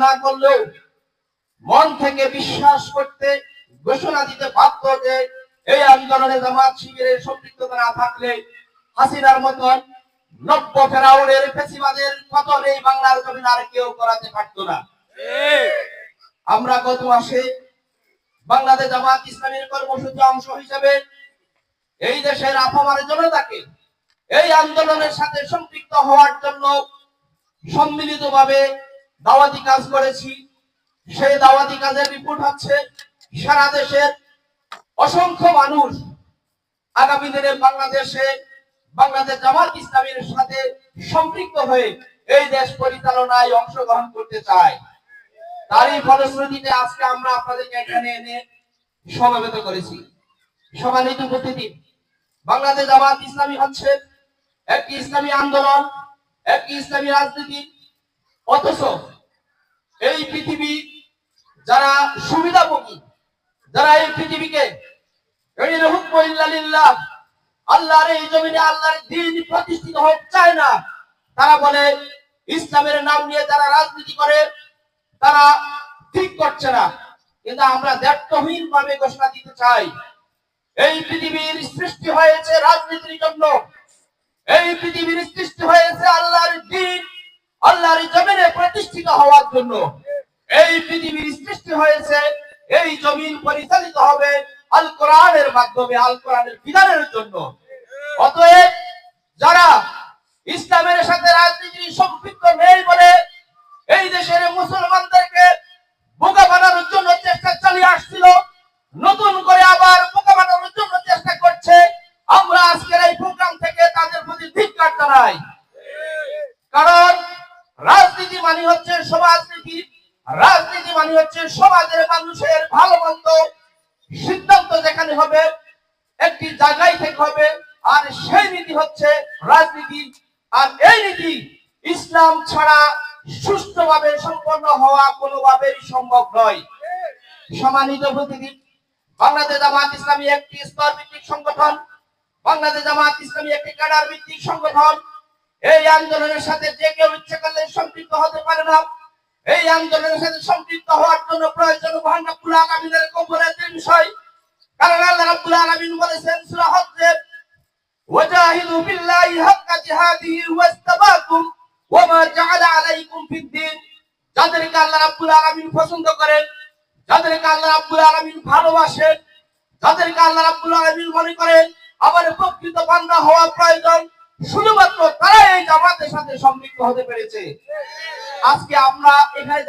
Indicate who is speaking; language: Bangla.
Speaker 1: না করলেও মন থেকে বিশ্বাস করতে ঘোষণা দিতে বাধ্য যে এই আন্দোলনে জামাত শিবিরের সম্পৃক্ততা না থাকলে হাসিনার মতন নব্য ফেরাউনের ফেসিবাদের পতন এই বাংলার জমিন আর কেউ করাতে পারত না। আমরা গত মাসে বাংলাদেশ জামাত ইসলামীর কর্মসূচি অংশ হিসেবে এই দেশের আপামর জনতাকে এই আন্দোলনের সাথে সম্পৃক্ত হওয়ার জন্য সম্মিলিতভাবে দাওয়াতি কাজ করেছি। সেই দাওয়াতি কাজের রিপোর্ট হচ্ছে সারা দেশের অসংখ্য মানুষ আগামী দিনে বাংলাদেশ জামাত ইসলামীর সাথে সম্পৃক্ত হয়ে এই দেশ পরিচালনায় অংশগ্রহণ করতে চায়। তারই ফলশ্রুতিতে আজকে আমরা আপনাদেরকে এখানে এনে সমবেত করেছি। সম্মানিত উপস্থিতি, বাংলাদেশ জামাত ইসলামী হচ্ছে একটি ইসলামী আন্দোলন, একটি ইসলামী রাজনীতি। অথচ এই পৃথিবী যারা সুবিধাভোগী, যারা এই পৃথিবীকে আল্লাহর এই জমিনে আল্লাহর দ্বীন প্রতিষ্ঠিত হতে চায় না, তারা বলে ইসলামের নাম নিয়ে যারা রাজনীতি করে তারা ঠিক করছে না। কিন্তু আমরা দায়িত্বহীন ভাবে ঘোষণা দিতে চাই, এই পৃথিবীর সৃষ্টি হয়েছে রাজনীতির জন্য, এই পৃথিবীর সৃষ্টি হয়েছে আল্লাহর দ্বীন আল্লাহর জমিনে প্রতিষ্ঠিত হওয়ার জন্য। এই পৃথিবীর সৃষ্টি হয়েছে এই জমিন পরিচালিত হবে আল কোরআনের মাধ্যমে, আল কোরআনের বিধানের জন্য। অতএব যারা ইসলামের সাথে রাজনীতি সম্পৃক্ত নেই বলে এই দেশের মুসলমানদেরকে বোকা বানানোর জন্য চেষ্টা চালিয়ে আসছিল, নতুন করে আবার বোকা বানানোর জন্য চেষ্টা করছে, আমরা আজকের এই প্রোগ্রাম থেকে তাদের প্রতি ধিক্কার জানাই। কারণ রাজনীতি মানে হচ্ছে সমাজনীতি, রাজনীতি মানে হচ্ছে সমাজের মানুষের ভালো মন্দ সিদ্ধান্ত যেখানে হবে একটি জায়গায় থেকে হবে, আর সেই নীতি হচ্ছে রাজনীতি। আর এই নীতি ইসলাম ছাড়া সুষ্ঠুভাবে সম্পন্ন হওয়া কোনোভাবেই সম্ভব নয়। সম্মানিত উপস্থিতি, বাংলাদেশ জামাত ইসলামী একটি স্তর ভিত্তিক সংগঠন, বাংলাদেশ জামাত ইসলামী একটি ক্যাডার ভিত্তিক সংগঠন। এই আন্দোলনের সাথে যে কেউ ইচ্ছে করলে সম্পৃক্ত হতে পারে না। এই আন্দোলনের সাথে সম্পৃক্ত হওয়ার জন্য প্রয়োজন মহান রব্বুল আলামিনের কবুলিয়তের বিষয়। কারণ আল্লাহ রাব্বুল আলামিন বলেছেন সূরা হজ্জে, ওয়াজাহিদু বিল্লাহি হাক্কা জিহাদিহি ওয়াস্তাবাকুম ওয়া মা জাআলা আলাইকুম ফিদ-দীন। যাদেরকে আল্লাহ রাব্বুল আলামিন পছন্দ করেন, যাদেরকে আল্লাহ রাব্বুল আলামিন ভালোবাসেন, যাদেরকে আল্লাহ রাব্বুল আলামিন মনে করেন আমার প্রকৃত বান্দা হওয়া প্রয়োজন, শুধুমাত্র তারাই এই জামাতের সাথে সম্পৃক্ত হতে পেরেছে। আজকে আমরা এখানে